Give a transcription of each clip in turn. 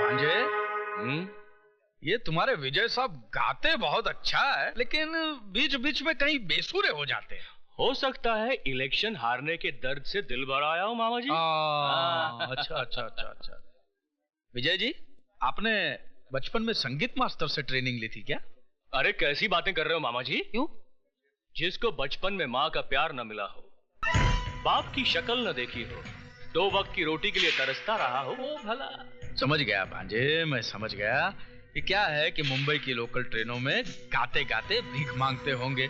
भांजे, ये तुम्हारे विजय साहब गाते बहुत अच्छा है, लेकिन बीच बीच में कहीं बेसुरे हो जाते हैं। हो सकता है इलेक्शन हारने के दर्द से दिल भर आया हो मामा जी। अच्छा अच्छा अच्छा अच्छा। विजय जी, आपने बचपन में संगीत मास्टर से ट्रेनिंग ली थी क्या? अरे कैसी बातें कर रहे हो मामा जी? क्यों? जिसको बचपन में माँ का प्यार न मिला हो, बाप की शक्ल न देखी हो, 2 वक्त की रोटी के लिए तरसता रहा हो, वो भला। समझ गया भांजे, मैं समझ गया कि क्या है कि मुंबई की लोकल ट्रेनों में गाते गाते भीख मांगते होंगे,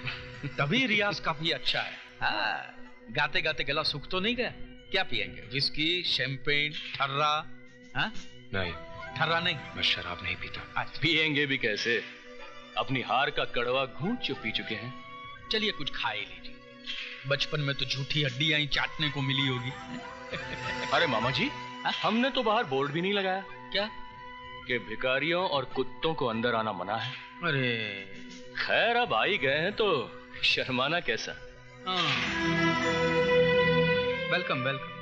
तभी रियाज काफी अच्छा है। हाँ, गाते गाते गला सूख तो नहीं गया? क्या पिएंगे? विस्की, शैंपेन, ठर्रा? हाँ? नहीं, ठर्रा नहीं, मैं शराब नहीं पीता। पिएंगे भी कैसे? अपनी हार का कड़वा घूंट जो पी चुके हैं। चलिए कुछ खा ही लीजिए, बचपन में तो झूठी हड्डियां ही चाटने को मिली होगी। अरे मामा जी, हमने तो बाहर बोर्ड भी नहीं लगाया। क्या? कि भिखारियों और कुत्तों को अंदर आना मना है। अरे खैर, अब आ ही गए हैं तो शर्माना कैसा। Welcome welcome.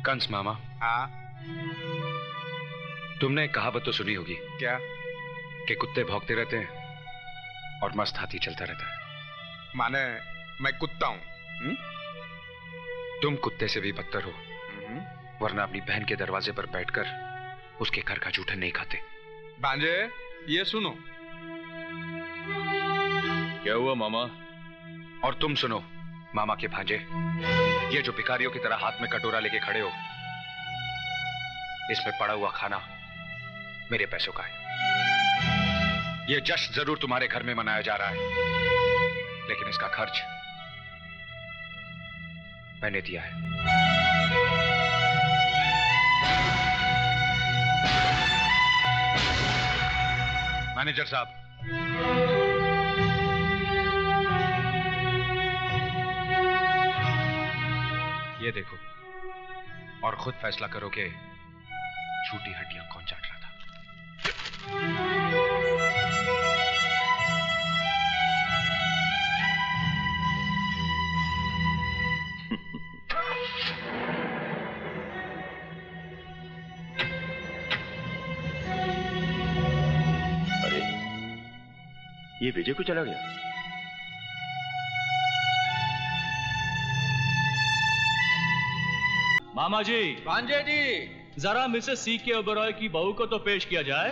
कंस मामा, तुमने कहावत तो सुनी होगी। क्या? कि कुत्ते भौंकते रहते हैं और मस्त हाथी चलता रहता है। माने मैं कुत्ता हूं? तुम कुत्ते से भी बदतर हो, वरना अपनी बहन के दरवाजे पर बैठकर उसके घर का जूठन नहीं खाते। भांजे, ये सुनो। क्या हुआ मामा? और तुम सुनो मामा के भांजे, ये जो भिखारियों की तरह हाथ में कटोरा लेके खड़े हो, इसमें पड़ा हुआ खाना मेरे पैसों का है। ये जश्न जरूर तुम्हारे घर में मनाया जा रहा है, लेकिन इसका खर्च मैंने दिया है। मैनेजर साहब, ये देखो और खुद फैसला करो कि झूठी हड्डियां कौन चाट रहा था। अरे, ये विजय को चला गया। मामा जी, भांजे जी, जरा मिसेस C.K. ओबेरॉय की बहू को तो पेश किया जाए।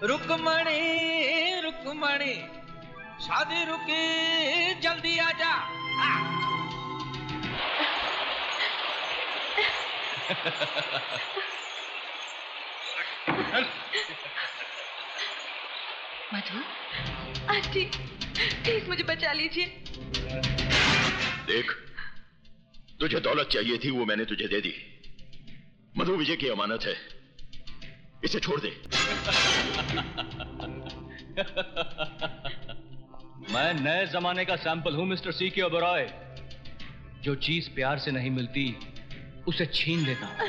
रुकमणी रुकमणी, शादी रुकी, जल्दी आजा। मधु, आंटी, प्लीज मुझे बचा लीजिए। देख, तुझे दौलत चाहिए थी, वो मैंने तुझे दे दी। मधु विजय की अमानत है, इसे छोड़ दे। मैं नए जमाने का सैंपल हूं मिस्टर C.K. ओबेरॉय। जो चीज प्यार से नहीं मिलती उसे छीन लेता हूं।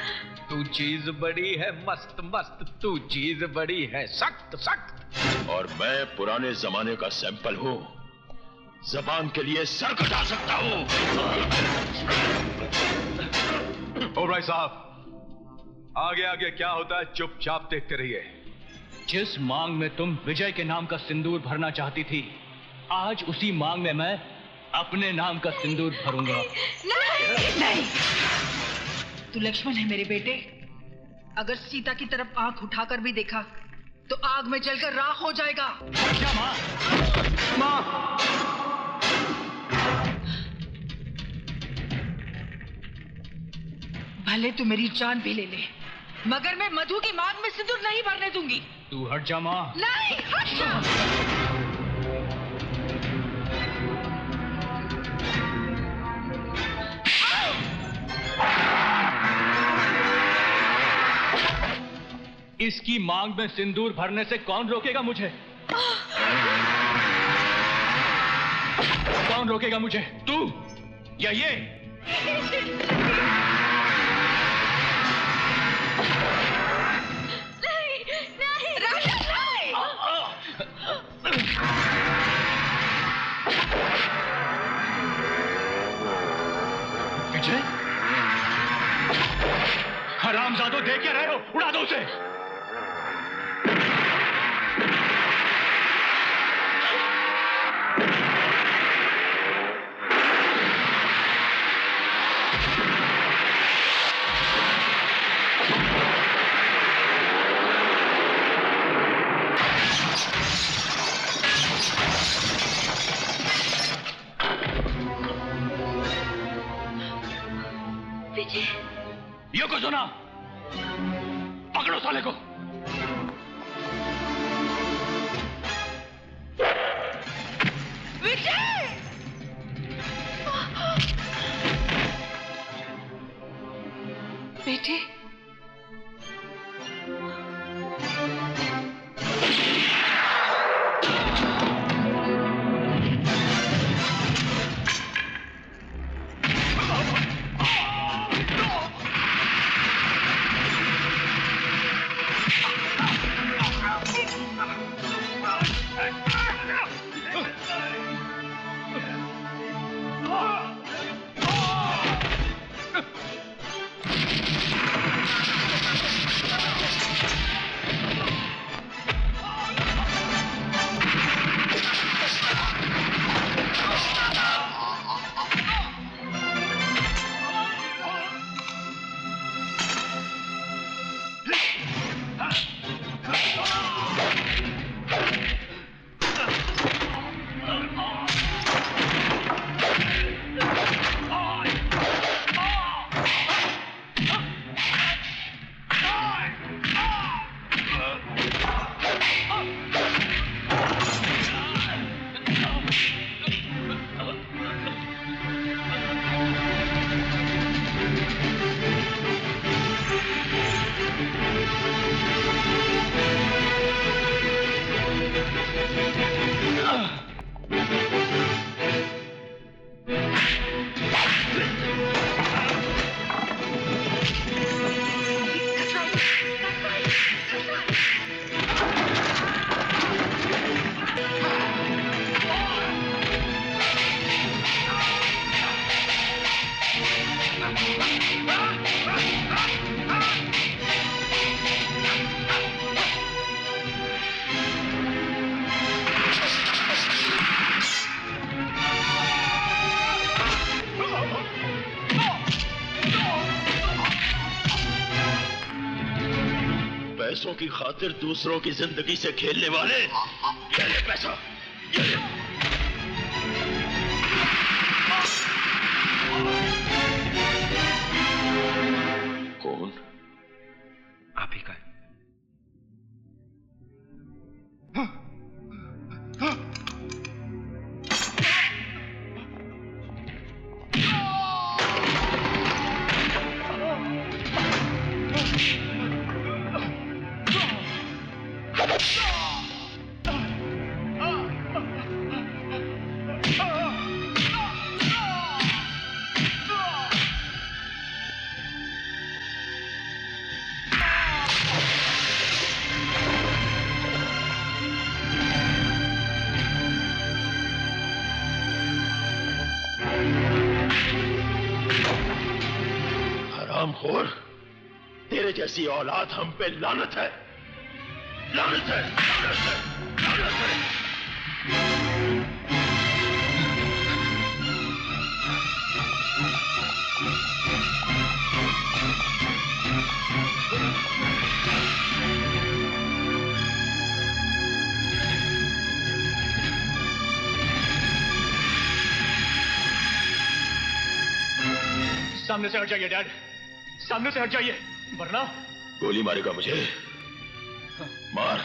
तू चीज बड़ी है मस्त मस्त, तू चीज बड़ी है सख्त सख्त। और मैं पुराने जमाने का सैंपल हूं, जबान के लिए सर कटा सकता हूं। ओबेरॉय साहब, आगे आगे क्या होता है चुपचाप देखते रहिए। जिस मांग में तुम विजय के नाम का सिंदूर भरना चाहती थी, आज उसी मांग में मैं अपने नाम का सिंदूर भरूंगा। नहीं, नहीं। तू लक्ष्मण है मेरे बेटे। अगर सीता की तरफ आंख उठाकर भी देखा तो आग में जलकर राख हो जाएगा। क्या माँ? माँ! भले तू मेरी जान भी ले ले, मगर मैं मधु की मांग में सिंदूर नहीं भरने दूंगी। तू हट जा माँ। नहीं, हट जा। इसकी मांग में सिंदूर भरने से कौन रोकेगा मुझे? कौन रोकेगा मुझे? तू या ये? नहीं, नहीं, राजा, नहीं। विजय, हरामजादों, देख क्या रहे हो? उड़ा दो उसे। विजय, ये को सुना, पकड़ो साले को। विजय! बेटे, पैसों की खातिर दूसरों की जिंदगी से खेलने वाले, ये ले पैसा, ये ले। कौन? आप ही का है। हरामखोर, तेरे जैसी औलाद हम पे लानत है, लानत है, लानत है, लानत है। सामने से हट जाइए डैड, सामने से हट जाइए, वरना गोली मारेगा मुझे? मार,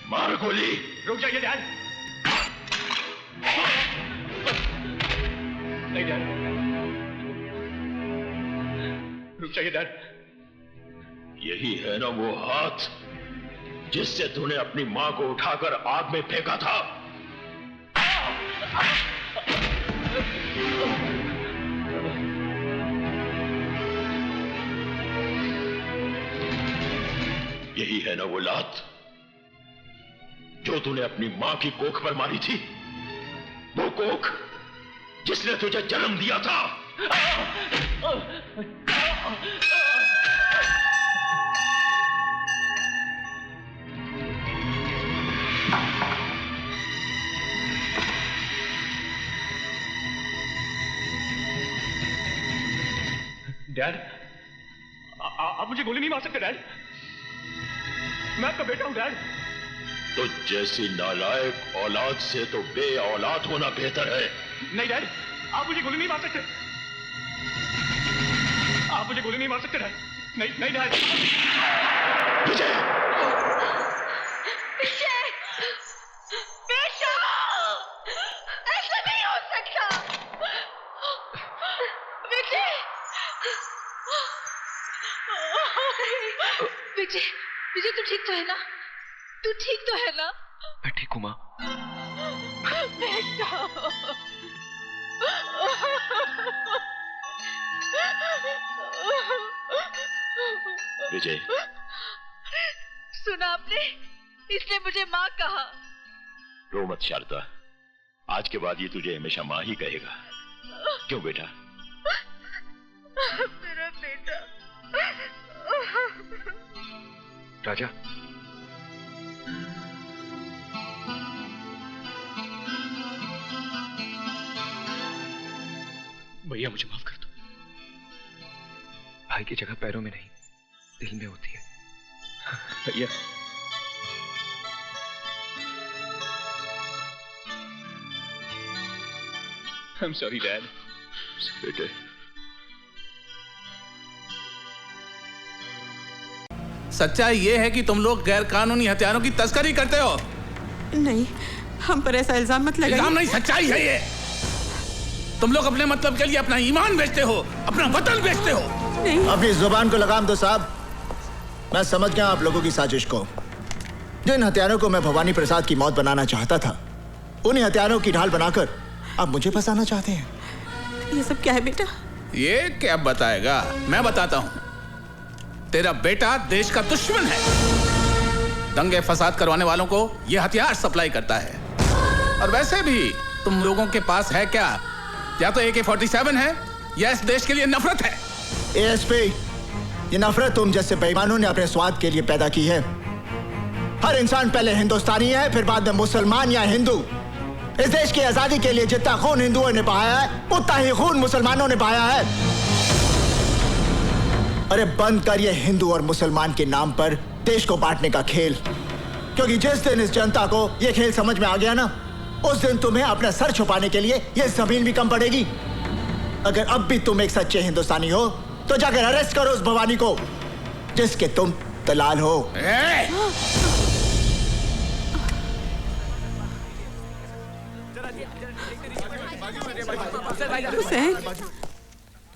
मार गोली। रुक जाइए डैड। नहीं डैड, रुक जाइए डैड। यही है ना वो हाथ जिससे तूने अपनी मां को उठाकर आग में फेंका था? यही है ना वो लात जो तूने अपनी मां की कोख पर मारी थी? वो कोख जिसने तुझे जन्म दिया था। डैड, आप मुझे गोली नहीं मार सकते डैड। मैं आपका बेटा हूं डैड। तो जैसी नालायक औलाद से तो बे औलाद होना बेहतर है। नहीं डैड, आप मुझे गोली नहीं मार सकते। आप मुझे गोली नहीं मार सकते डैड। नहीं नहीं डैड। विजय, विजय, बेटा, ऐसा नहीं हो सकता। विजय, विजय, विजय तू ठीक तो है ना? तू ठीक तो है ना? मैं ठीक हूं मां। बेटा, विजय, सुना आपने? इसने मुझे माँ कहा। रो मत शारदा, आज के बाद ये तुझे हमेशा माँ ही कहेगा। क्यों बेटा? मेरा बेटा। राजा, भैया मुझे माफ कर दो। भाई की जगह पैरों में नहीं दिल में होती है। भैया, I'm sorry डैड। बेटे, सच्चाई ये है कि तुम लोग गैर कानूनी हथियारों की तस्करी करते हो। नहीं, हम पर ऐसा इल्जाम मत लगाइए। इल्जाम नहीं, सच्चाई है ये। तुम लोग अपने मतलब के लिए अपना ईमान बेचते हो, अपना वतन बेचते हो। नहीं, अपनी जुबान को लगाम दो साहब। मैं समझ गया आप लोगों की साजिश को। जिन हथियारों को मैं भवानी प्रसाद की मौत बनाना चाहता था, उन्हीं हथियारों की ढाल बनाकर आप मुझे फंसाना चाहते हैं। ये सब क्या है बेटा? ये क्या बताएगा, मैं बताता हूं। तेरा बेटा देश का दुश्मन है। दंगे फसाद करवाने वालों को यह हथियार सप्लाई करता है। और वैसे भी तुम लोगों के पास है क्या? या तो AK-47 है या इस देश के लिए नफरत है। ASP, ये नफरत तुम जैसे बेईमानों ने अपने स्वाद के लिए पैदा की है। हर इंसान पहले हिंदुस्तानी है, फिर बाद में मुसलमान या हिंदू। इस देश की आजादी के लिए जितना खून हिंदुओं ने बहाया है, उतना ही खून मुसलमानों ने बहाया है। अरे बंद कर ये हिंदू और मुसलमान के नाम पर देश को बांटने का खेल। क्योंकि जिस दिन इस जनता को ये खेल समझ में आ गया ना, उस दिन तुम्हें अपना सर छुपाने के लिए ये जमीन भी कम पड़ेगी। अगर अब भी तुम एक सच्चे हिंदुस्तानी हो तो जाकर अरेस्ट करो उस भवानी को जिसके तुम दलाल हो।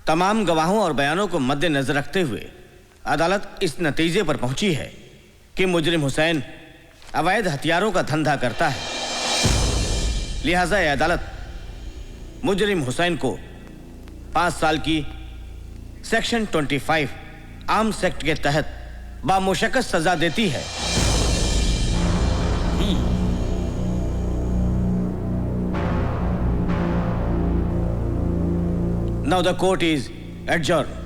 तमाम गवाहों और बयानों को मद्देनजर रखते हुए अदालत इस नतीजे पर पहुंची है कि मुजरिम हुसैन अवैध हथियारों का धंधा करता है। लिहाजा यह अदालत मुजरिम हुसैन को 5 साल की सेक्शन 25 आर्म्स एक्ट के तहत बामुशक्कत सजा देती है। Now the court is adjourned.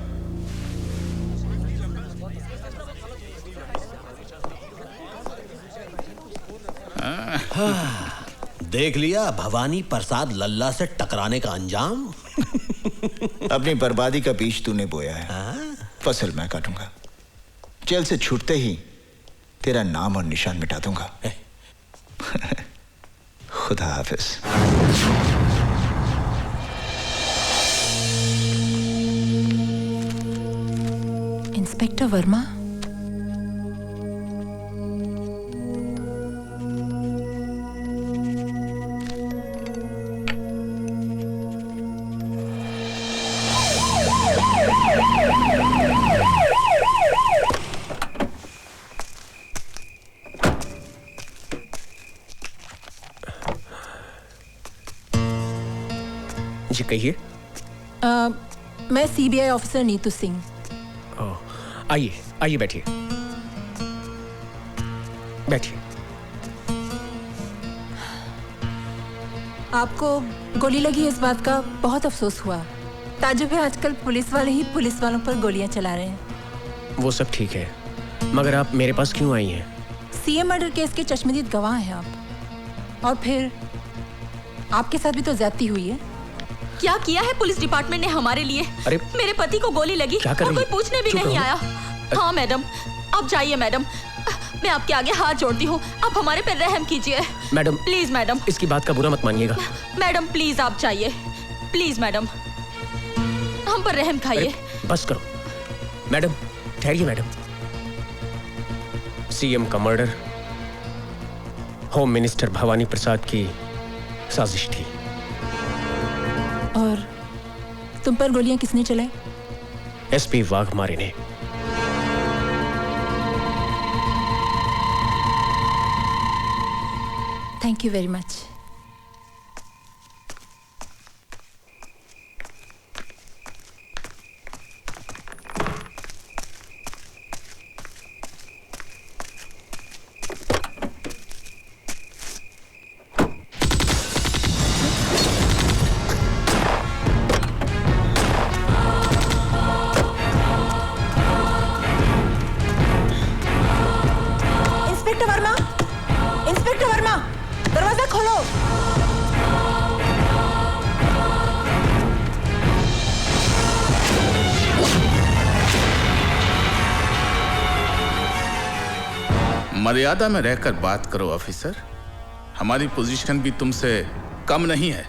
देख लिया भवानी प्रसाद लल्ला से टकराने का अंजाम। अपनी बर्बादी का बीज तूने बोया है, फसल मैं काटूंगा। जेल से छूटते ही तेरा नाम और निशान मिटा दूंगा। खुदा हाफिज। इंस्पेक्टर वर्मा, जी कहिए। मैं CBI ऑफिसर नीतू सिंह। आइए आइए, बैठिए बैठिए। आपको गोली लगी इस बात का बहुत अफसोस हुआ, ताजुब है, आजकल पुलिस वाले ही पुलिस वालों पर गोलियां चला रहे हैं। वो सब ठीक है, मगर आप मेरे पास क्यों आई हैं? सीएम मर्डर केस के चश्मदीद गवाह हैं आप, और फिर आपके साथ भी तो ज्यादती हुई है। क्या किया है पुलिस डिपार्टमेंट ने हमारे लिए? अरे मेरे पति को गोली लगी और कोई पूछने भी नहीं आया। हाँ मैडम, आप जाइए मैडम, मैं आपके आगे हाथ जोड़ती हूँ, आप हमारे पे रहम कीजिए मैडम। प्लीज मैडम, इसकी बात का बुरा मत मानिएगा। मैडम प्लीज आप जाइए, प्लीज मैडम, हम पर रहम खाइए। बस करो मैडम, ठहरिए मैडम। सीएम का मर्डर होम मिनिस्टर भवानी प्रसाद की साजिश थी। और तुम पर गोलियां किसने चलाई? एसपी वाघमारे ने। Thank you very much. Inspector Verma, दरवाजा खोलो। मर्यादा में रहकर बात करो ऑफिसर, हमारी पोजीशन भी तुमसे कम नहीं है।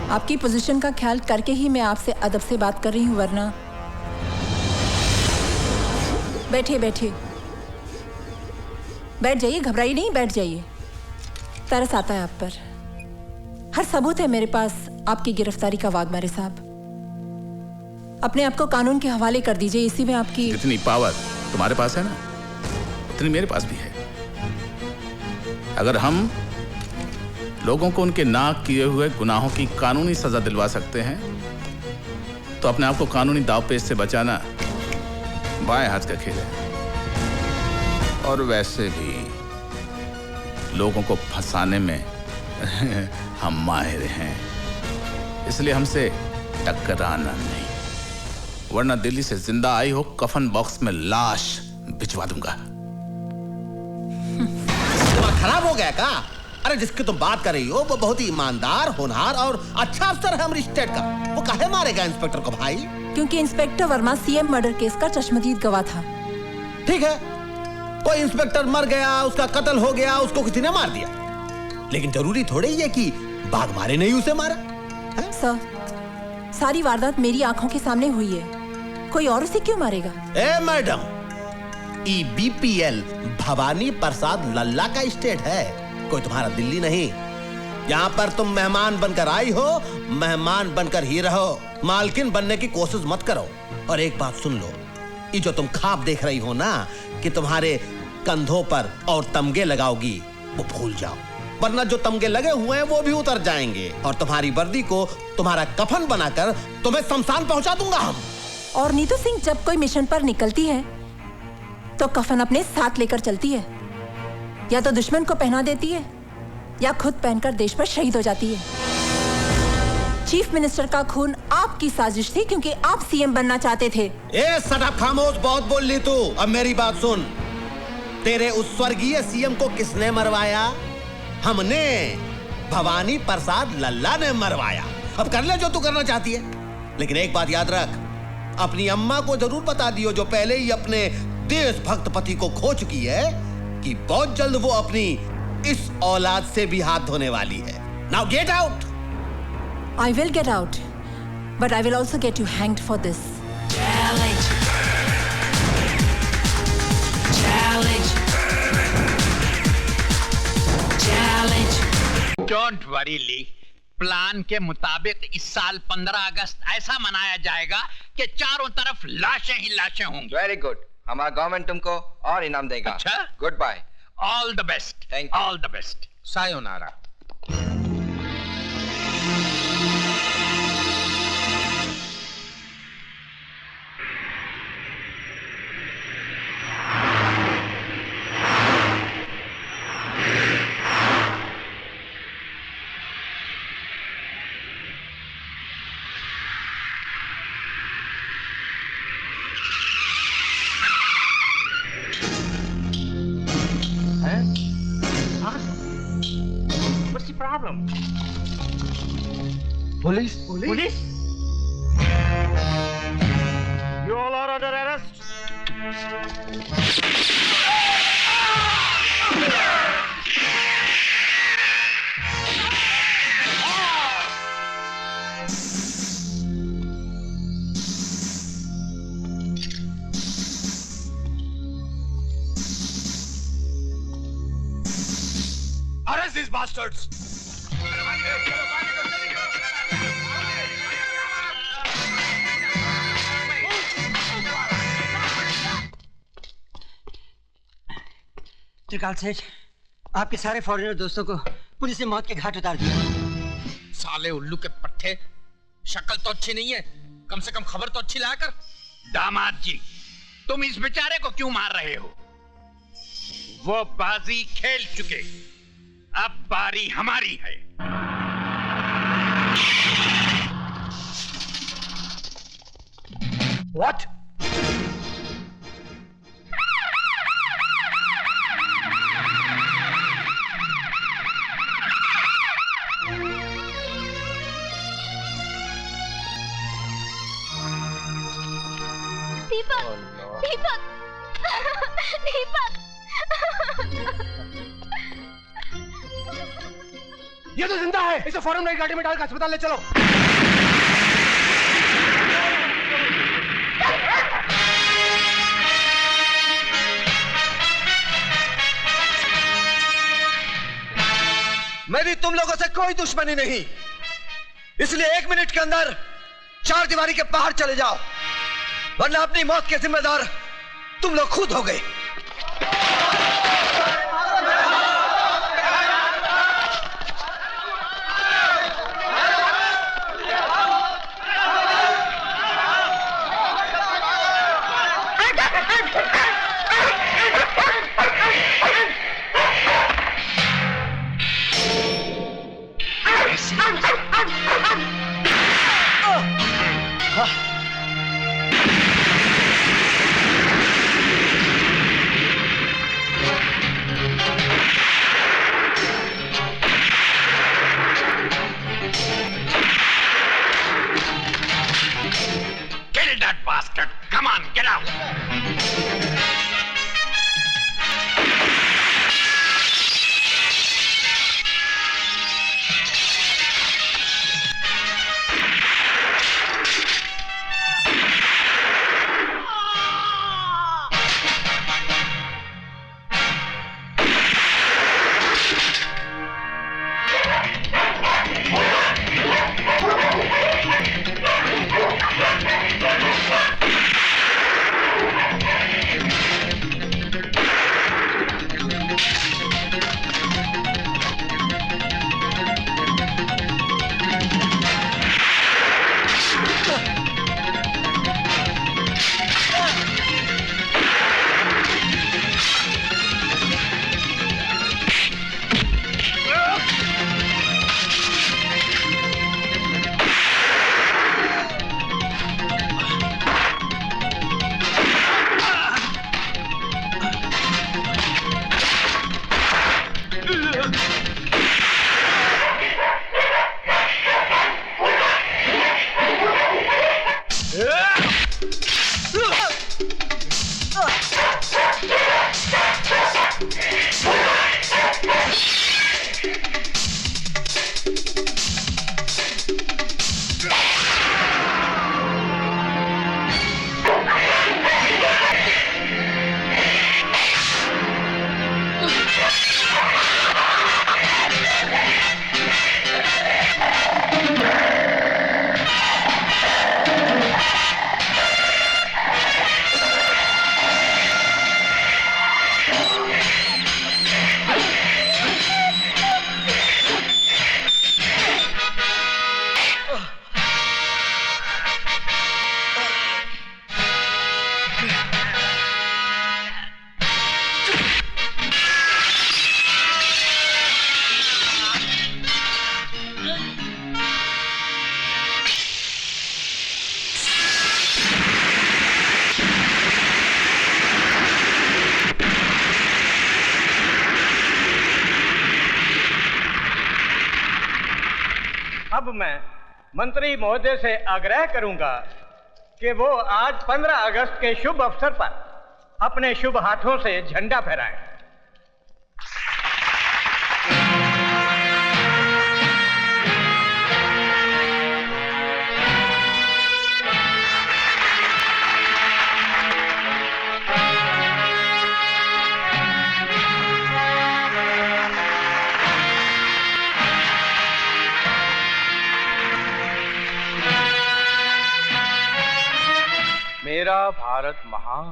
आपकी पोजीशन का ख्याल करके ही मैं आपसे अदब से बात कर रही हूँ, वरना। बैठिए बैठिए, बैठ जाइए, घबराइए नहीं, बैठ जाइए। तरस आता है आप पर। हर सबूत है मेरे पास आपकी गिरफ्तारी का, वाघमारे साहब। अपने आप को कानून के हवाले कर दीजिए, इसी में आपकी जितनी पावर तुम्हारे पास है ना, उतनी मेरे पास भी है। अगर हम लोगों को उनके नाक किए हुए गुनाहों की कानूनी सजा दिलवा सकते हैं, तो अपने आप को कानूनी दांवपेच से बचाना बाएं हाथ का खेल है। और वैसे भी लोगों को फंसाने में हम माहिर हैं, इसलिए हमसे टकराना नहीं, वरना दिल्ली से जिंदा आई हो कफन बॉक्स में लाश भिजवा दूंगा। खराब हो गया का? अरे जिसकी तुम बात कर रही हो वो बहुत ही ईमानदार, होनहार और अच्छा अफसर है हमारी स्टेट का। वो काहे मारेगा इंस्पेक्टर को भाई? क्योंकि inspector Verma CM murder case का चश्मदीद गवाह था। ठीक है, कोई इंस्पेक्टर मर गया, उसका कत्ल हो गया, उसको किसी ने मार दिया, लेकिन जरूरी थोड़ी है कि वाघमारे ने ही उसे मारा। सर, सारी वारदात मेरी आंखों के सामने हुई है, कोई और उसे क्यों मारेगा? ए मैडम, EBPL भवानी प्रसाद लल्ला का स्टेट है, कोई तुम्हारा दिल्ली नहीं। यहाँ पर तुम मेहमान बनकर आई हो, मेहमान बनकर ही रहो, मालकिन बनने की कोशिश मत करो। और एक बात सुन लो, ये जो तुम ख्वाब देख रही हो ना कि तुम्हारे कंधों पर और तमगे लगाओगी, वो भूल जाओ, वरना जो तमगे लगे हुए हैं वो भी उतर जाएंगे और तुम्हारी वर्दी को तुम्हारा कफन बनाकर तुम्हें शमशान पहुंचा दूंगा हम। और नीतू सिंह जब कोई मिशन पर निकलती है तो कफन अपने साथ लेकर चलती है, या तो दुश्मन को पहना देती है या खुद पहनकर देश पर शहीद हो जाती है। चीफ मिनिस्टर का खून आपकी साजिश थी, क्योंकि आप सीएम बनना चाहते थे। ए सटअप, खामोश, बहुत बोल ली तू। अब मेरी बात सुन, तेरे उस स्वर्गीय सीएम को किसने मरवाया? हमने, भवानी प्रसाद लल्ला ने मरवाया। अब कर ले जो तू करना चाहती है, लेकिन एक बात याद रख, अपनी अम्मा को जरूर बता दियो, जो पहले ही अपने देशभक्त पति को खो चुकी है, कि बहुत जल्द वो अपनी इस औलाद से भी हाथ धोने वाली है। Now get out. I will get out, but I will also get you hanged for this. Challenge. Challenge. Challenge. Don't worry, Lee. Plan के मुताबिक इस साल 15 अगस्त ऐसा मनाया जाएगा कि चारों तरफ लाशें ही लाशें होंगी। वेरी गुड, हमारा गवर्नमेंट तुमको और इनाम देगा। अच्छा, good bye. All the best. Thank you. All the best. Sayonara. problem? Police? Police? You all are under arrest. Arrest these bastards! त्रिकाल सेठ, आपके सारे फॉरेनर दोस्तों को पुलिस ने मौत के घाट उतार दिया। साले उल्लू के पट्टे, शक्ल तो अच्छी नहीं है, कम से कम खबर तो अच्छी लाया कर। दामाद जी, तुम इस बेचारे को क्यों मार रहे हो? वो बाजी खेल चुके, अब बारी हमारी है। What? दीपक, दीपक, दीपक। ये तो जिंदा है, इसे फौरन नई गाड़ी में डालकर अस्पताल ले चलो। मेरी तुम लोगों से कोई दुश्मनी नहीं, इसलिए 1 मिनट के अंदर 4 दीवारी के बाहर चले जाओ, वरना अपनी मौत के जिम्मेदार तुम लोग खुद हो गए। Kill that bastard! Come on, get out! अब मैं मंत्री महोदय से आग्रह करूंगा कि वो आज 15 अगस्त के शुभ अवसर पर अपने शुभ हाथों से झंडा फहराएं। मेरा भारत महान।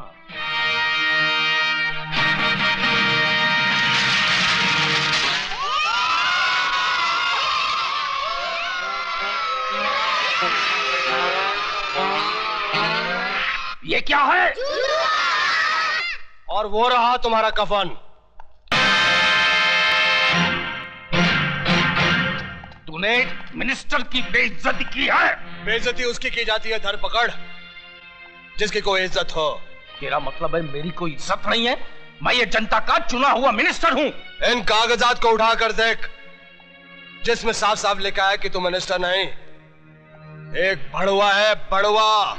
ये क्या है? और वो रहा तुम्हारा कफन। तूने मिनिस्टर की बेइज्जती की है। बेइज्जती उसकी की जाती है धरपकड़ जिसकी कोई इज्जत हो। तेरा मतलब है मेरी कोई इज्जत नहीं है? मैं ये जनता का चुना हुआ मिनिस्टर हूँ। इन कागजात को उठाकर देख जिसमें साफ साफ लिखा है कि तू मिनिस्टर नहीं, एक भड़वा है, भड़वा।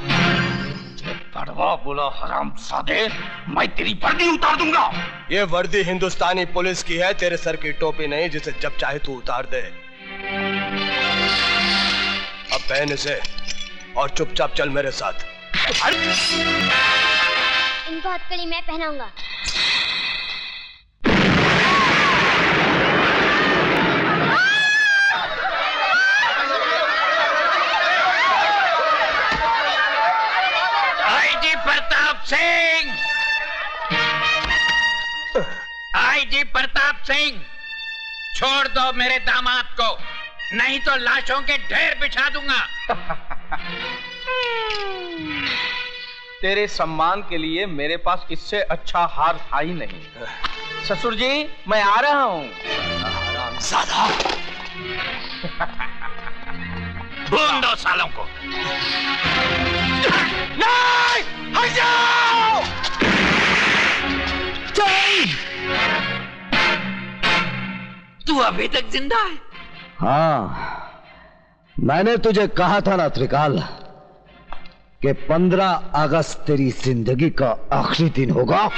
भड़वा बोला हरामजादे, मैं तेरी वर्दी उतार दूंगा। ये वर्दी हिंदुस्तानी पुलिस की है, तेरे सर की टोपी नहीं जिसे जब चाहे तू उतार दे। अब पहन इसे और चुपचाप चल मेरे साथ। इनको हथकड़ी मैं पहनाऊंगा। आईजी प्रताप सिंह, आईजी प्रताप सिंह, छोड़ दो मेरे दामाद को, नहीं तो लाशों के ढेर बिछा दूंगा। तेरे सम्मान के लिए मेरे पास इससे अच्छा हार था ही नहीं। ससुर जी मैं आ रहा हूँ। हरामजादा, भून दो सालों को। नहीं, हट जाओ। तू अभी तक जिंदा है? हाँ, मैंने तुझे कहा था ना त्रिकाल कि 15 अगस्त तेरी जिंदगी का आखिरी दिन होगा।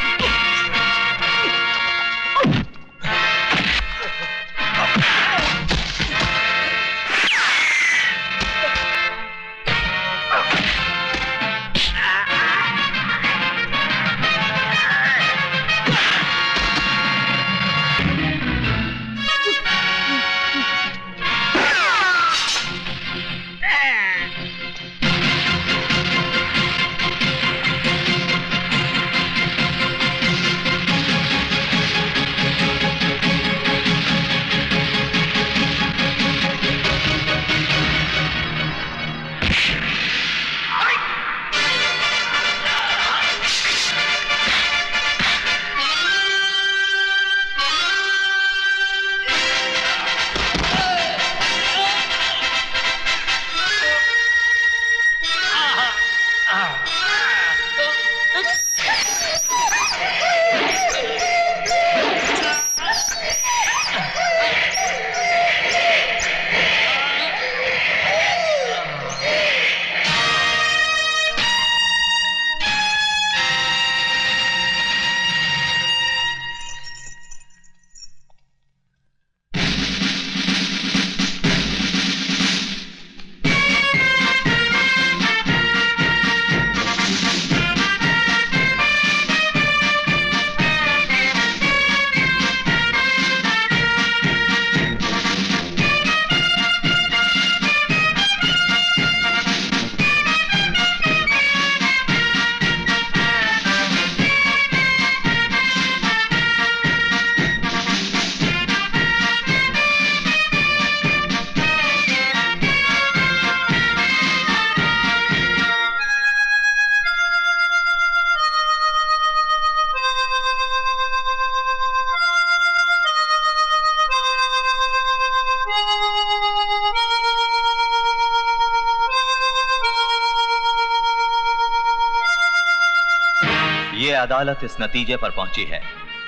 अदालत इस नतीजे पर पहुंची है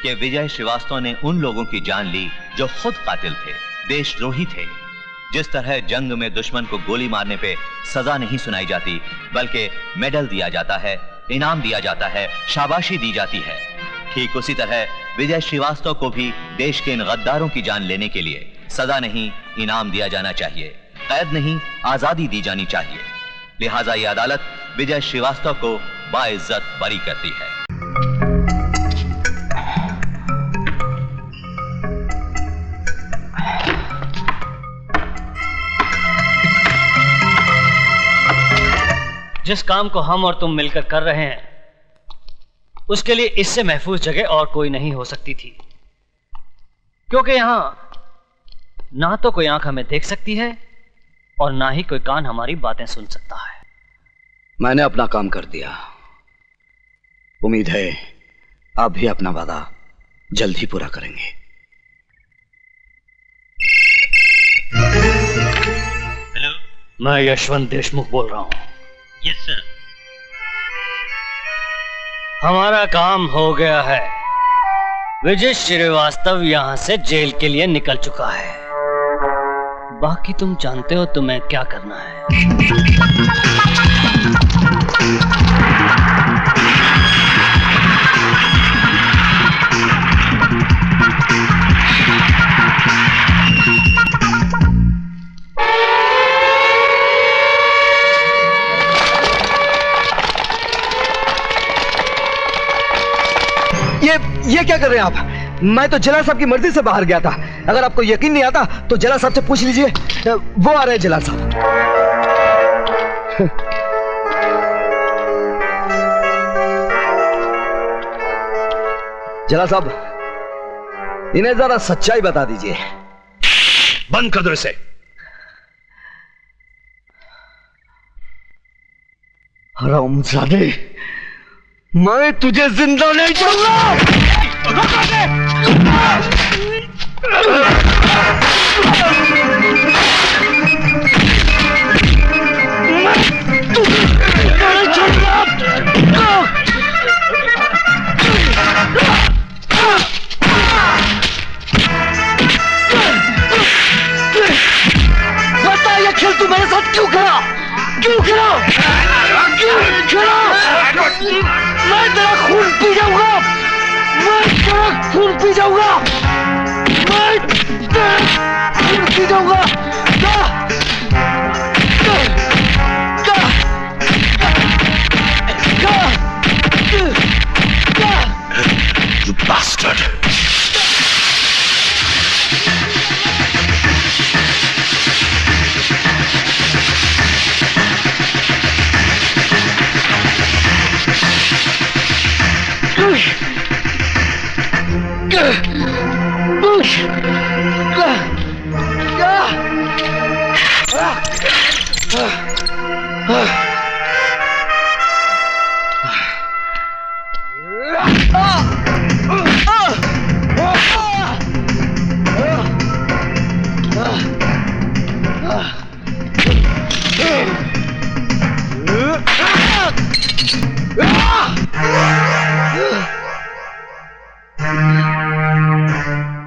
कि विजय श्रीवास्तव ने उन लोगों की जान ली जो खुद कातिल थे, देशद्रोही थे। जिस तरह जंग में दुश्मन को गोली मारने पे सजा नहीं सुनाई जाती, बल्कि मेडल दिया जाता है, इनाम दिया जाता है, शाबाशी दी जाती है, ठीक उसी तरह विजय श्रीवास्तव को भी देश के इन गद्दारों की जान लेने के लिए सजा नहीं, इनाम दिया जाना चाहिए, कैद नहीं, आजादी दी जानी चाहिए। लिहाजा ये अदालत विजय श्रीवास्तव को बाइज्जत बरी करती है। जिस काम को हम और तुम मिलकर कर रहे हैं, उसके लिए इससे महफूज जगह और कोई नहीं हो सकती थी, क्योंकि यहां ना तो कोई आंख हमें देख सकती है और ना ही कोई कान हमारी बातें सुन सकता है। मैंने अपना काम कर दिया। उम्मीद है आप भी अपना वादा जल्द ही पूरा करेंगे। हेलो, मैं यशवंत देशमुख बोल रहा हूं। Yes sir. हमारा काम हो गया है। विजय श्रीवास्तव यहां से जेल के लिए निकल चुका है। बाकी तुम जानते हो तुम्हें क्या करना है। ये क्या कर रहे हैं आप? मैं तो जलाल साहब की मर्जी से बाहर गया था। अगर आपको यकीन नहीं आता तो जलाल साहब से पूछ लीजिए, वो आ रहे हैं जलाल साहब। जलाल साहब, इन्हें जरा सच्चाई बता दीजिए। बंद कर दो इसे। हरामजादे, मैं तुझे जिंदा नहीं छोड़ूंगा। बता, ये खेल तू मेरे साथ क्यों खेला? क्यों खेला? क्यों खेला? मैं तेरा खून पी जाऊंगा। मैं तेरा खून पी जाऊंगा। मैं तेरा खून पी जाऊंगा। You bastard!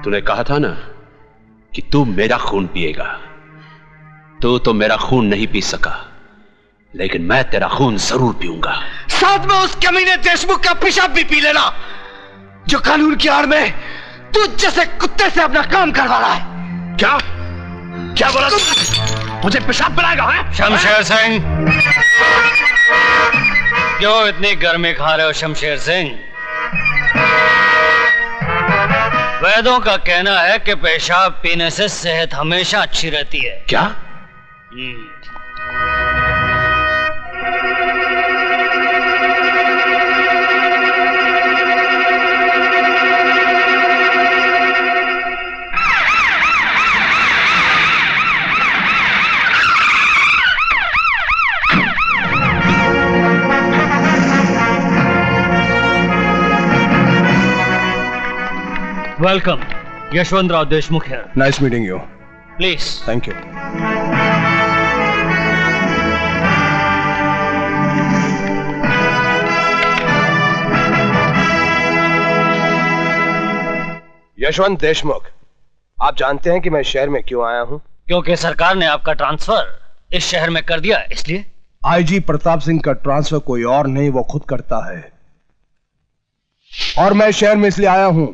तूने कहा था ना कि तू मेरा खून पिएगा। तू तो मेरा खून नहीं पी सका, लेकिन मैं तेरा खून जरूर पीऊंगा। साथ में उस कमीने देशमुख का पेशाब भी पी लेना, जो कानून की आड़ में तू जैसे कुत्ते से अपना काम करवा रहा है। क्या क्या बोला? मुझे पेशाब पिलाएगा? शमशेर सिंह, क्यों इतनी गर्मी खा रहे हो शमशेर सिंह? वैद्यों का कहना है कि पेशाब पीने से सेहत हमेशा अच्छी रहती है। क्या? Welcome, Yashwant Rao Deshmukh here. Nice meeting you. Please. Thank you. Yashwant Deshmukh, आप जानते हैं कि मैं शहर में क्यों आया हूं? क्योंकि सरकार ने आपका ट्रांसफर इस शहर में कर दिया, इसलिए। आईजी प्रताप सिंह का ट्रांसफर कोई और नहीं, वो खुद करता है। और मैं शहर में इसलिए आया हूं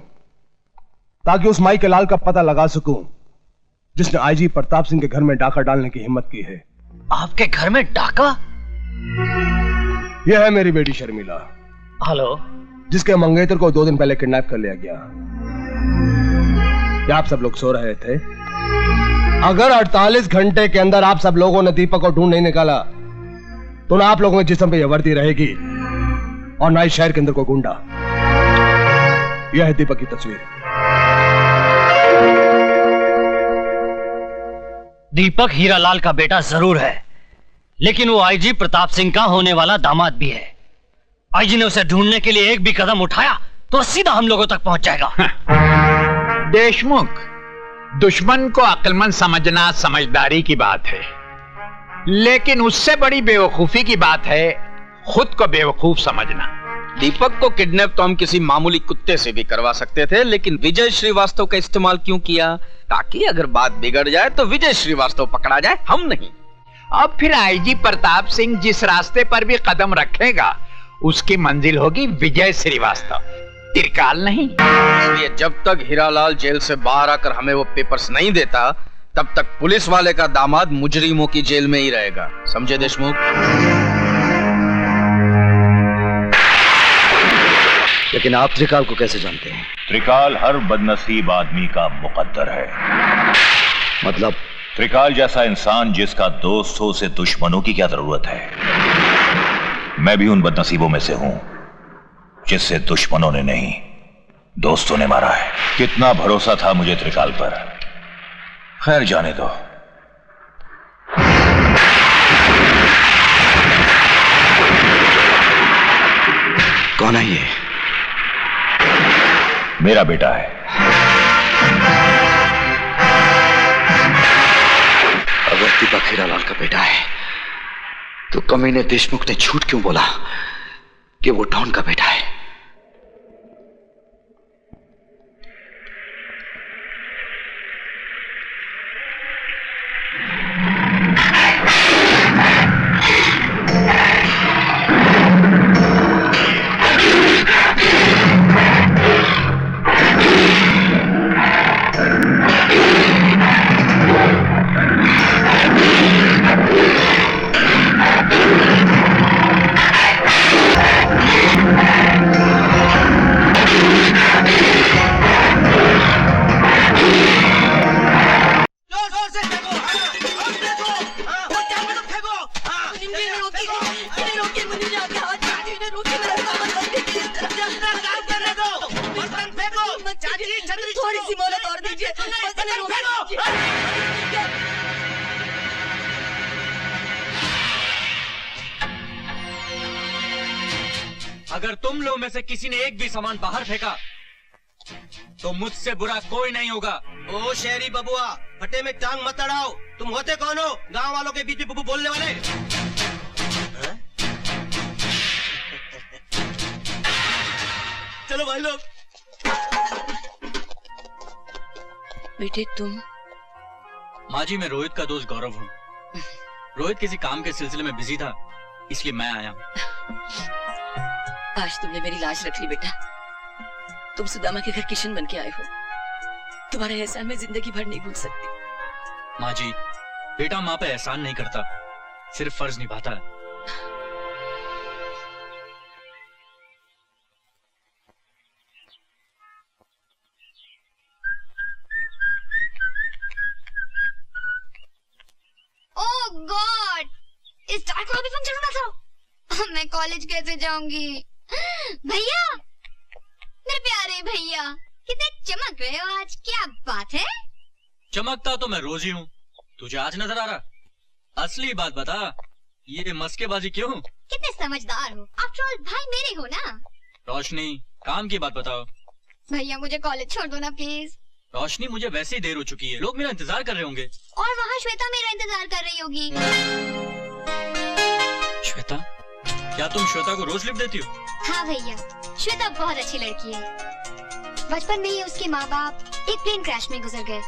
ताकि उस माई के लाल का पता लगा सकूं जिसने आईजी प्रताप सिंह के घर में डाका डालने की हिम्मत की है। आपके घर में डाका? यह है मेरी बेटी शर्मिला। हेलो। जिसके मंगेतर को 2 दिन पहले किडनैप कर लिया गया। क्या आप सब लोग सो रहे थे? अगर 48 घंटे के अंदर आप सब लोगों ने दीपक को ढूंढ नहीं निकाला तो ना आप लोगों के जिस्म पे यह वर्दी रहेगी और ना ही शहर के अंदर कोई गुंडा। यह है दीपक की तस्वीर। दीपक हीरालाल का बेटा जरूर है, लेकिन वो आईजी प्रताप सिंह का होने वाला दामाद भी है। आईजी ने उसे ढूंढने के लिए एक भी कदम उठाया तो सीधा हम लोगों तक पहुंच जाएगा। देशमुख, दुश्मन को अक्लमंद समझना समझदारी की बात है, लेकिन उससे बड़ी बेवकूफी की बात है खुद को बेवकूफ समझना। दीपक को किडनैप तो हम किसी मामूली कुत्ते से भी करवा सकते थे, लेकिन विजय श्रीवास्तव का इस्तेमाल क्यों किया? ताकि अगर बात बिगड़ जाए तो विजय श्रीवास्तव पकड़ा जाए, हम नहीं। अब फिर आईजी प्रताप सिंह जिस रास्ते पर भी कदम रखेगा उसकी मंजिल होगी विजय श्रीवास्तव, त्रिकाल नहीं। इसलिए जब तक हीरालाल जेल से बाहर आकर हमें वो पेपर्स नहीं देता तब तक पुलिस वाले का दामाद मुजरिमों की जेल में ही रहेगा, समझे देशमुख? लेकिन आप त्रिकाल को कैसे जानते हैं? त्रिकाल हर बदनसीब आदमी का मुकद्दर है। मतलब? त्रिकाल जैसा इंसान जिसका दोस्तों से दुश्मनों की क्या जरूरत है। मैं भी उन बदनसीबों में से हूं जिससे दुश्मनों ने नहीं, दोस्तों ने मारा है। कितना भरोसा था मुझे त्रिकाल पर। खैर जाने दो। कौन है ये? मेरा बेटा है। अगर दीपक हीरालाल का बेटा है तो कमीने देशमुख ने झूठ क्यों बोला कि वो डॉन का बेटा है? अगर तुम लोग में से किसी ने एक भी सामान बाहर फेंका तो मुझसे बुरा कोई नहीं होगा। ओ शहरी बबुआ, फटे में टांग मत अड़ाओ। तुम होते कौन हो गांव वालों के बीच में बुबू बोलने वाले? चलो भाई लोग। बेटे तुम? माँ जी, मैं रोहित का दोस्त गौरव हूँ। रोहित किसी काम के सिलसिले में बिजी था, इसलिए मैं आया हूँ। आज तुमने मेरी लाज रख ली बेटा। तुम सुदामा के घर किशन बन के आए हो। तुम्हारा एहसान मैं जिंदगी भर नहीं भूल सकती। माँ जी, बेटा माँ पे एहसान नहीं करता, सिर्फ फर्ज निभाता है। ओह गॉड, इस टायर को अभी पंचर होना था। मैं कॉलेज कैसे जाऊंगी? भैया, मेरे प्यारे भैया, कितने चमक रहे हो आज, क्या बात है? चमकता तो मैं रोज ही हूँ, तुझे आज नजर आ रहा? असली बात बता, ये मस्केबाजी क्यों? कितने समझदार हो, आफ्टर ऑल भाई मेरे हो ना। रोशनी, काम की बात बताओ। भैया मुझे कॉलेज छोड़ दो ना प्लीज। रोशनी, मुझे वैसे ही देर हो चुकी है, लोग मेरा इंतजार कर रहे होंगे। और वहाँ श्वेता मेरा इंतजार कर रही होगी। श्वेता? क्या तुम श्वेता को रोज लिफ्ट देती हो? हाँ भैया, श्वेता बहुत अच्छी लड़की है। बचपन में ही उसके माँ बाप एक प्लेन क्रैश में गुजर गए।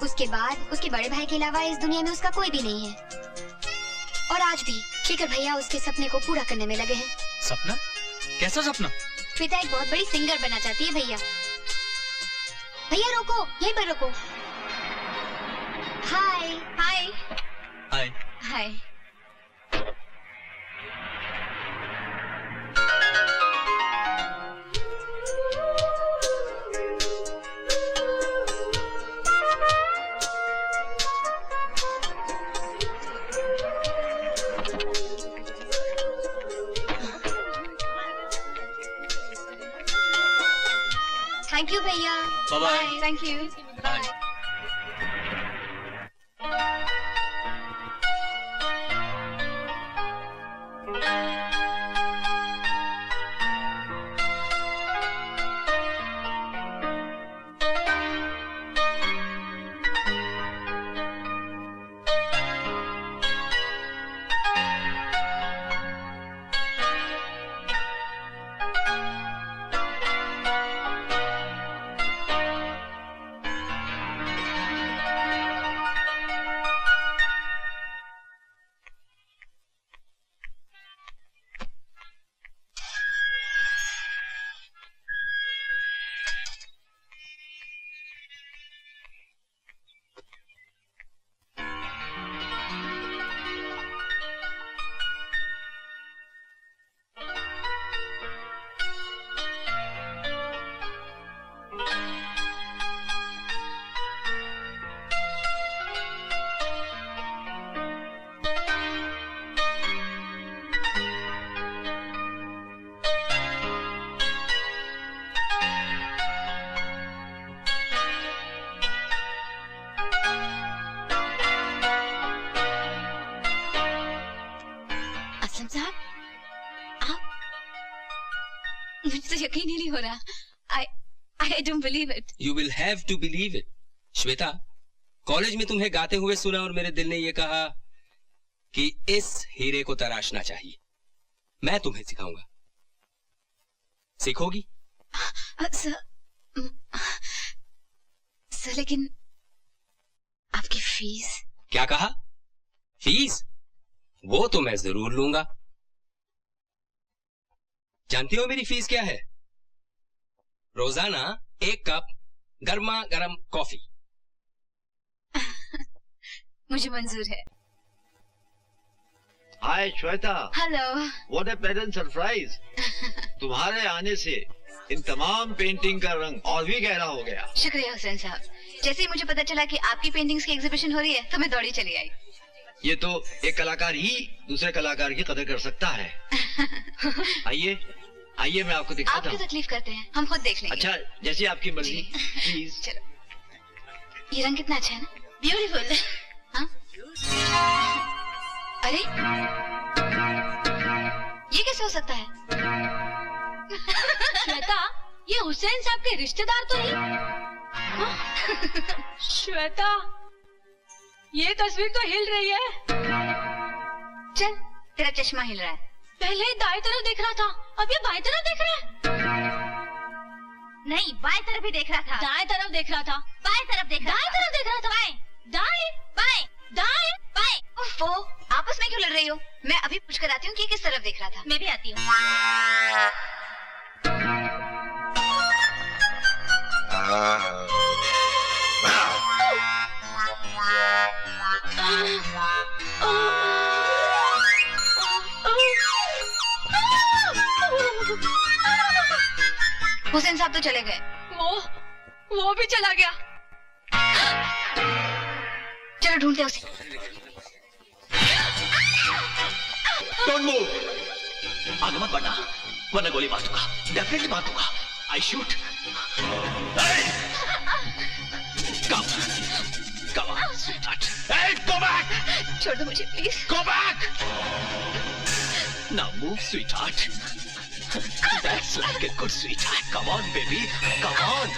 उसके बाद उसके बड़े भाई के अलावा इस दुनिया में उसका कोई भी नहीं है। और आज भी शेखर भैया उसके सपने को पूरा करने में लगे हैं। सपना? कैसा सपना? श्वेता एक बहुत बड़ी सिंगर बनना चाहती है भैया। भैया रोको, यहीं पर रोको। हाय हाय हाय हाय। थैंक यू भैया। बाय। Thank you. बाय। यकीन ही नहीं हो रहा। I don't believe it. You will have to believe it. Shweta, college में तुम्हें गाते हुए सुना और मेरे दिल ने यह कहा कि इस हीरे को तराशना चाहिए। मैं तुम्हें सिखाऊंगा। सीखोगी? सर लेकिन आपकी फीस? क्या कहा? फीस? वो तो मैं जरूर लूंगा। जानती हो मेरी फीस क्या है? रोजाना 1 कप गर्मा गर्म कॉफी। मुझे मंजूर है। Hi Shweta. Hello. What a pleasant surprise. तुम्हारे आने से इन तमाम पेंटिंग का रंग और भी गहरा हो गया। शुक्रिया हुसैन साहब। जैसे ही मुझे पता चला कि आपकी पेंटिंग्स की एग्जीबिशन हो रही है तो मैं दौड़ी चली आई। ये तो एक कलाकार ही दूसरे कलाकार की कदर कर सकता है। आइए आइए मैं आपको दिखाता हूँ। आप क्यों तकलीफ करते हैं, हम खुद देख लेंगे। अच्छा जैसी आपकी मर्जी। प्लीज। चलो ये रंग कितना अच्छा है ना, ब्यूटीफुल। हाँ? अरे ये कैसे हो सकता है? श्वेता, ये हुसैन साहब के रिश्तेदार तो नहीं? श्वेता, ये तस्वीर तो हिल रही है। चल तेरा चश्मा हिल रहा है। पहले दाएं तरफ देख रहा था, अब ये बाएं तरफ देख रहा है। नहीं, बाएं तरफ ही देख रहा था। दाएं तरफ देख रहा था। बाएं तरफ देख रहा था। दाएं तरफ देख रहा था। बाएं दाएं बाएं दाएं बाएं। ओफो, आपस में क्यों लड़ रही हो? मैं अभी पूछ कर आती हूँ कि किस तरफ देख रहा था। मैं भी आती हूँ। हुसैन साहब तो चले गए। वो भी चला गया। चलो ढूंढते उसे। Don't move. आगे मत बढ़ना वरना गोली मार दूंगा। डेफिनेटली मार दूंगा। I shoot. Come on, sweetheart. Hey, go back! छोड़ दो मुझे please. Go back! Now move, sweetheart. That's like a good sweetheart. Come on, baby. Come on.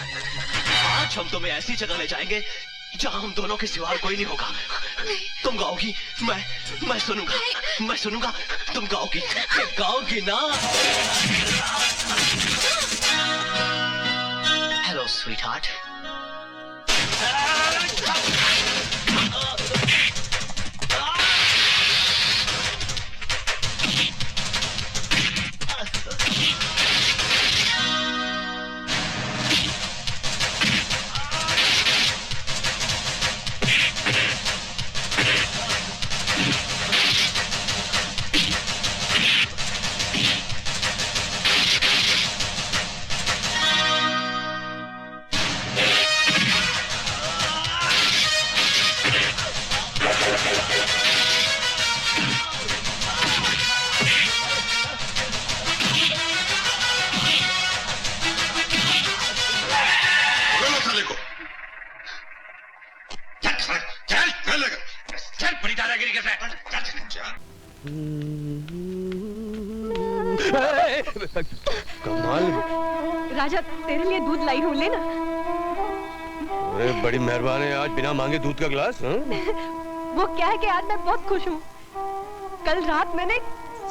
आज हम तुम्हें ऐसी जगह ले जाएंगे जहाँ हम दोनों के सिवा कोई नहीं होगा। तुम गाओगी, मैं सुनूंगा। मैं सुनूंगा, तुम गाओगी। गाओगी ना? Hello, sweetheart. कमाल। राजा तेरे लिए दूध लाई हूँ, लेना। अरे बड़ी मेहरबान है, आज बिना मांगे दूध का गिलास। वो क्या है कि आज मैं बहुत खुश हूँ। कल रात मैंने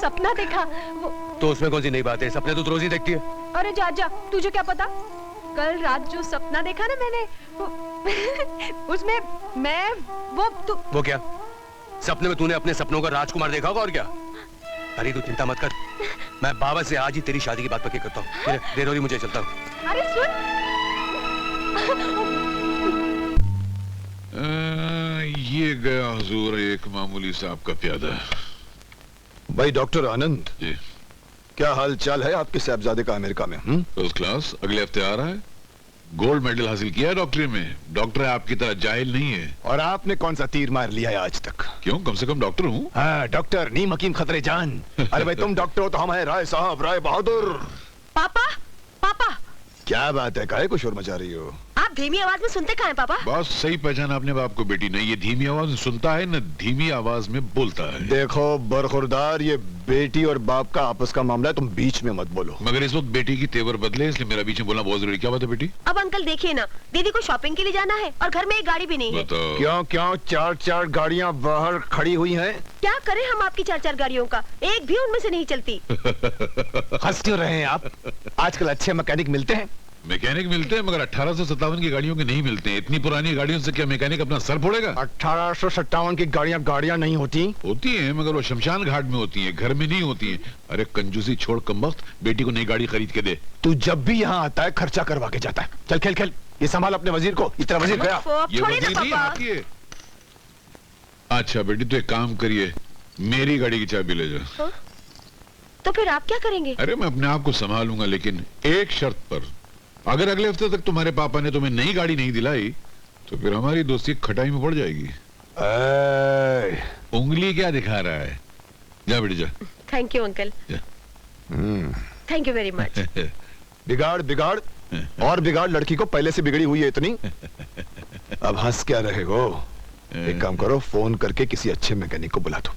सपना देखा। तो उसमें कौन सी नई बात है? सपने तो रोज ही देखती है। अरे जा जा, तुझे क्या पता? कल रात जो सपना देखा ना मैंने, उसमें मैं वो क्या? सपने में तूने अपने सपनों का राजकुमार देखा होगा और क्या? अरे तू चिंता मत कर, मैं बाबा से आज ही तेरी शादी की बात पक्की करता हूँ। देर हो रही, मुझे चलता हूँ। अरे सुन। ये गया हुजूर एक मामूली साहब का प्यादा। भाई डॉक्टर आनंद जी, क्या हाल चाल है आपके साहबजादे का अमेरिका में? फर्स्ट क्लास, अगले हफ्ते आ रहा है। गोल्ड मेडल हासिल किया है डॉक्टरी में। डॉक्टर आपकी तरह जाहिल नहीं है। और आपने कौन सा तीर मार लिया है आज तक? क्यों, कम से कम डॉक्टर हूँ। हाँ डॉक्टर, नीम हकीम खतरे जान। अरे भाई तुम डॉक्टर हो तो हम हैं राय साहब, राय बहादुर। पापा, पापा। क्या बात है, काहे को शोर मचा रही हो? आप धीमी आवाज में सुनते कहाँ हैं पापा? बस सही पहचाना आपने बाप को बेटी। नहीं ये धीमी आवाज में सुनता है, न धीमी आवाज में बोलता है। देखो बरखुरदार, ये बेटी और बाप का आपस का मामला है, तुम बीच में मत बोलो। मगर इस वक्त बेटी की तेवर बदले, इसलिए मेरा बीच में बोलना बहुत जरूरी। क्या बात है बेटी? अब अंकल देखिए ना, दीदी को शॉपिंग के लिए जाना है और घर में एक गाड़ी भी नहीं है। क्यों क्यों चार चार गाड़ियाँ बाहर खड़ी हुई हैं? क्या करें हम आपकी चार चार गाड़ियों का, एक भी उनमें से नहीं चलती। हंस क्यों रहे हैं आप? आजकल अच्छे मैकेनिक मिलते हैं। मैकेनिक मिलते हैं, मगर 1857 की गाड़ियों के नहीं मिलते हैं। इतनी पुरानी गाड़ियों से क्या मैकेनिक अपना सर फोड़ेगा? 1857 की गाड़ियां नहीं होती। होती हैं, मगर वो शमशान घाट में होती हैं, घर में नहीं होती हैं। अरे कंजूसी छोड़ कमबख्त, बेटी को नई गाड़ी खरीद के दे। तू जब भी यहाँ आता है खर्चा करवा के जाता है। चल खेल खेल, ये संभाल अपने वजीर को। इतना वजीर गया, ये वजीर नहीं आपकी है। अच्छा बेटी तो एक काम करिए, मेरी गाड़ी की चाबी ले जाओ। तो फिर आप क्या करेंगे? अरे मैं अपने आप को संभालूंगा, लेकिन एक शर्त पर। अगर अगले हफ्ते तक तुम्हारे पापा ने तुम्हें नई गाड़ी नहीं दिलाई तो फिर हमारी दोस्ती खटाई में पड़ जाएगी। उंगली क्या दिखा रहा है? जा बेटी जा। Thank you uncle. Thank you very much. बिगाड़ बिगाड़ और बिगाड़, लड़की को पहले से बिगड़ी हुई है इतनी। अब हंस क्या रहे हो? एक काम करो, फोन करके किसी अच्छे मैकेनिक को बुला दो।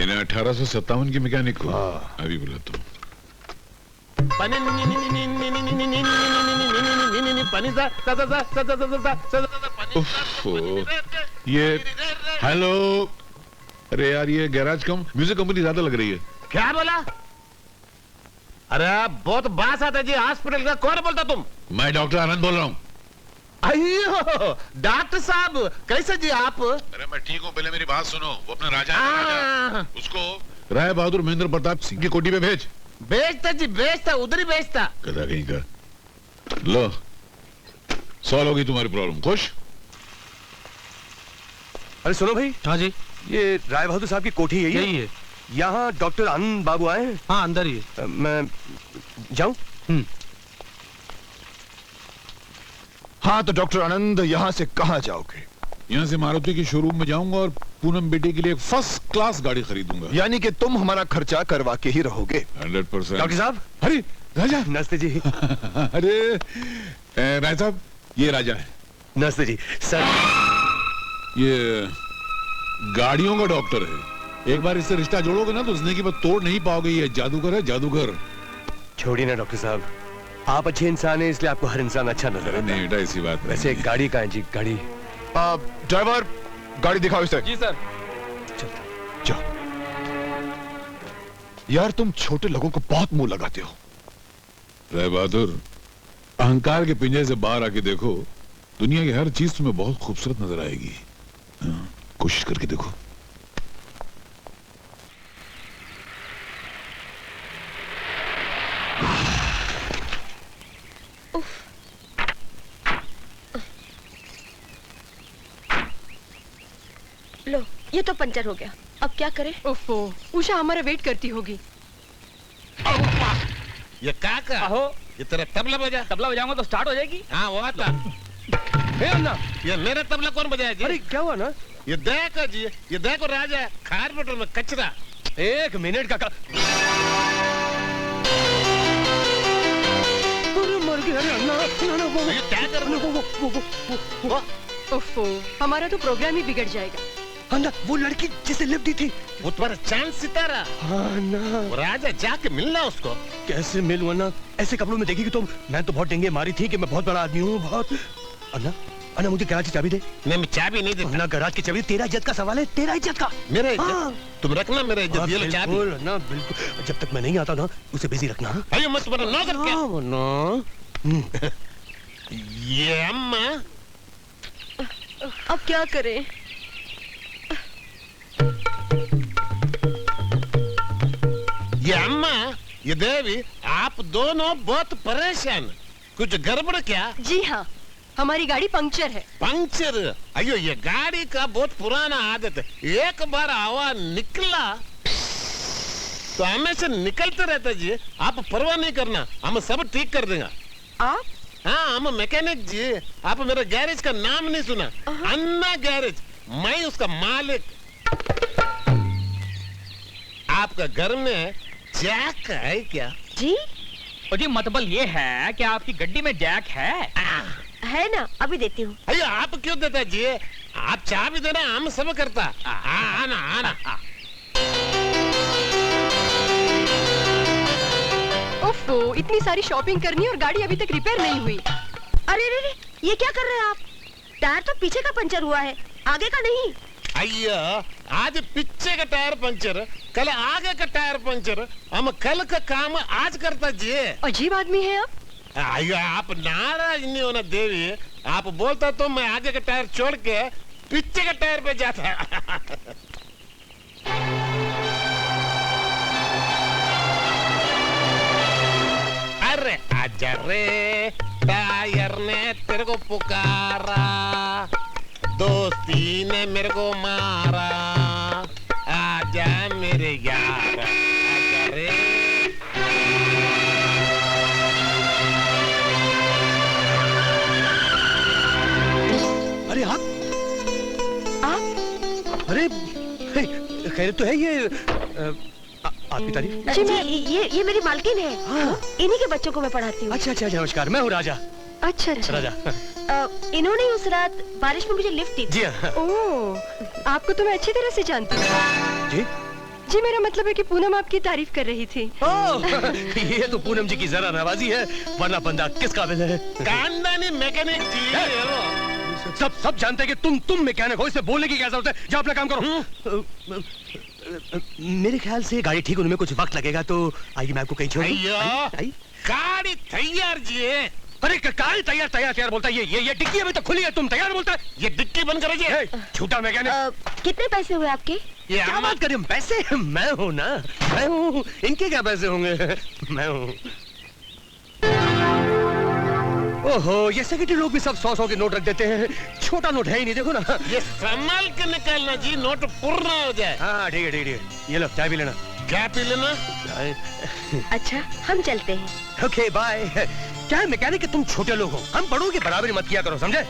इन्हें 1857 की मैकेनिक को? अभी बुलाता हूँ। ये हेलो, अरे यार ये गैराज कम म्यूजिक कंपनी ज्यादा लग रही है। क्या बोला? अरे बहुत बास आता है जी हॉस्पिटल का। कौन बोलता तुम? मैं डॉक्टर आनंद बोल रहा हूँ। अयो डॉक्टर साहब, कैसे जी आप? अरे मैं ठीक हूँ, पहले मेरी बात सुनो। वो अपना राजा है, राजा, उसको राय बहादुर महेंद्र प्रताप सिंह की कोठी पे भेज। बेचता जी, बेचता, उधर ही बेचता। कदा कहीं का। लो सॉल्व होगी तुम्हारी प्रॉब्लम। खुश? अरे सुनो भाई। हाँ जी। ये राय बहादुर साहब की कोठी यही है। यहाँ डॉक्टर आनंद बाबू आए हैं। हाँ अंदर ही है। मैं जाऊं? हाँ तो डॉक्टर आनंद, यहाँ से कहाँ जाओगे? यहाँ से मारुति की शोरूम में जाऊंगा और पूनम बेटी के लिए फर्स्ट क्लास गाड़ी खरीदूंगा। यानी कि तुम हमारा खर्चा करवा के ही रहोगे। 100%। डॉक्टर साहब। अरे राजा। नमस्ते जी। अरे राय साहब, ये राजा है। नमस्ते जी। सर ये गाड़ियों का डॉक्टर है। एक बार इससे रिश्ता जोड़ोगे ना तो उसने की बात तोड़ नहीं पाओगे। ये जादूगर है, जादूगर। छोड़िए ना डॉक्टर साहब, आप अच्छे इंसान हैं, इसलिए आपको हर इंसान अच्छा नजर आता है। नहीं बेटा, ऐसी बात नहीं। वैसे गाड़ी का है जी, गाड़ी। ड्राइवर गाड़ी दिखाओ इसे। जी सर। जाओ। यार तुम छोटे लोगों को बहुत मुंह लगाते हो। राय बहादुर, अहंकार के पिंजरे से बाहर आके देखो, दुनिया की हर चीज तुम्हें बहुत खूबसूरत नजर आएगी। कोशिश करके देखो। लो, ये तो पंचर हो गया, अब क्या करें? ओफो, उषा हमारा वेट करती होगी। ये क्या कर? ये तेरा तबला बजा। तबला बजाऊंगा तो स्टार्ट हो जाएगी। हाँ वो आता। ना, ये मेरा तबला कौन बजाया जी? अरे क्या हुआ ना? ये देखो जी, ये देखो राजा कार्बोरेटर में कचरा। एक मिनट का मर गया। अरे अन्ना, वो क्या कर रहे हो? ओफो, हमारा तो प्रोग्राम ही बिगड़ जाएगा। अन्ना, वो लड़की जिसे लिफ्ट दी थी, वो तुम्हारा चांद सितारा। हाँ ना। वो राजा, जाके मिलना उसको। कैसे मिलूं अन्ना? ऐसे कपड़ों में देखेगी तो मैं तो बहुत डेंगे मारी थी कि मैं बहुत बड़ा आदमी हूँ, बहुत। अन्ना, अन्ना मुझे गैराज की चाबी दे। मैं चाबी नहीं देता। अन्ना गैराज की चाबी, तेरा इज्जत का सवाल है, तेरा इज्जत का। मेरा इज्जत? तुम रखना मेरा इज्जत। ये लो चाबी। बिल्कुल अन्ना, बिल्कुल। जब तक मैं नहीं आता ना, उसे बिजी रखना। अयो मैं तुम्हारा नौकर क्या? ये अम्मा। अब क्या करें? ये अम्मा, ये देवी, आप दोनों बहुत परेशान। कुछ गड़बड़ क्या? जी हाँ, हमारी गाड़ी पंक्चर है। पंक्चर? अयो ये गाड़ी का बहुत पुराना आदत है, एक बार हवा निकला तो हमेशा निकलते रहता जी। आप परवाह नहीं करना, हम सब ठीक कर देंगे। आप? हाँ, हम मैकेनिक जी। आप मेरा गैरेज का नाम नहीं सुना? अन्ना गैरेज, मैं उसका मालिक। आपका घर में जैक है क्या? जी जी, मतलब ये है कि आपकी गड्डी में जैक है? है ना, अभी देती हूँ। अयो आप क्यों देता जी? आप चाबी देना, हम सब करता। आना आना। ओफो, इतनी सारी शॉपिंग करनी और गाड़ी अभी तक रिपेयर नहीं हुई। अरे रे, ये क्या कर रहे हैं आप? टायर तो पीछे का पंचर हुआ है, आगे का नहीं। अయ్యో, आज पीछे का टायर पंचर, कल आगे का टायर पंचर। हम कल का काम आज करता जी। अजीब आदमी है आप। अయ్యో, आप नाराज नहीं होना देवी। आप बोलता तो मैं आगे का टायर छोड़ के पीछे का टायर पे जाता। अरे आजा रे, टायर ने तेरे को पुकारा, दोस्ती ने मेरे को मारा, आजा मेरे यार, आजा रे। अरे आप? अरे खैर तो है ये। आपकी तारीफ? जी ये मेरी मालकिन है। इन्हीं के बच्चों को मैं पढ़ाती हूँ। अच्छा अच्छा, नमस्कार, मैं हूँ राजा। अच्छा अच्छा राजा। इन्होंने उस रात बारिश में मुझे लिफ्ट दी। जी हाँ। ओह, आपको तो मैं अच्छी तरह से जानती हूँ। जी? जी, मेरा मतलब है कि पूनम आपकी तारीफ कर रही थी। ये तो पूनम जी की जरा नवाजी है, वरना बंदा किस काबिल है? खानदानी मैकेनिक जी। सब जानते हैं कि तुम मैकेनिक हो, इससे बोलने की क्या जरूरत है? जाओ अपना काम करो। मेरे ख्याल से गाड़ी ठीक होने में कुछ वक्त लगेगा, तो आइए मैं आपको कहीं छोड़ दूं। गाड़ी तैयार जी। अरे गाड़ी तैयार बोलता है। ये डिक्की अभी तक खुली है, तुम तैयार बोलता है? ये डिक्की बंद करिए। झूठा मैकेनिक। कितने पैसे हुए आपके? क्या बात करें, पैसे? मैं हूँ ना, मैं हूँ। इनके क्या पैसे होंगे? मैं हूँ। ओहो, ये सेक्रेटरी लोग भी सब 100-100 के नोट रख देते हैं। छोटा नोट है ही नहीं, देखो ना। ये संभाल के निकालना जी, नोट पूर्ण हो जाए। हाँ ठीक है। ये लो, चाय भी लेना। क्या पी लेना? अच्छा, हम चलते हैं। Okay bye. क्या है मैकेनिक कि तुम छोटे लोग हो, हम बड़ों की बराबरी मत किया करो, समझे?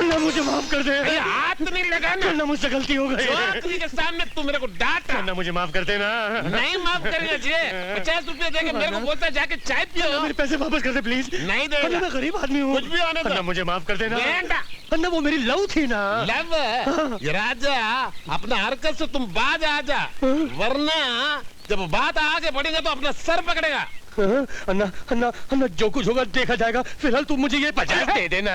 ना मुझे माफ कर दे। हाथ नहीं लगाना। ना मुझसे गलती हो गई। आदमी के सामने तू मेरे को डांटा। ना मुझे माफ कर देना। नहीं माफ करेगा जी। 50 रुपए देके मेरे को बोलता जाके चाय पियो। मेरे पैसे वापस कर दे प्लीज। नहीं देगा। मैं गरीब आदमी हूँ। कुछ भी होने दो। मुझे माफ कर देना। बेटा, वो मेरी लव थी ना। लव? ये राजा, अपना हरकत से तुम बाज आ जा, वरना जब बात आगे बढ़ेगा तो अपना सर पकड़ेगा। अन्ना जो कुछ होगा देखा जाएगा। फिलहाल तुम मुझे ये 50 दे देना।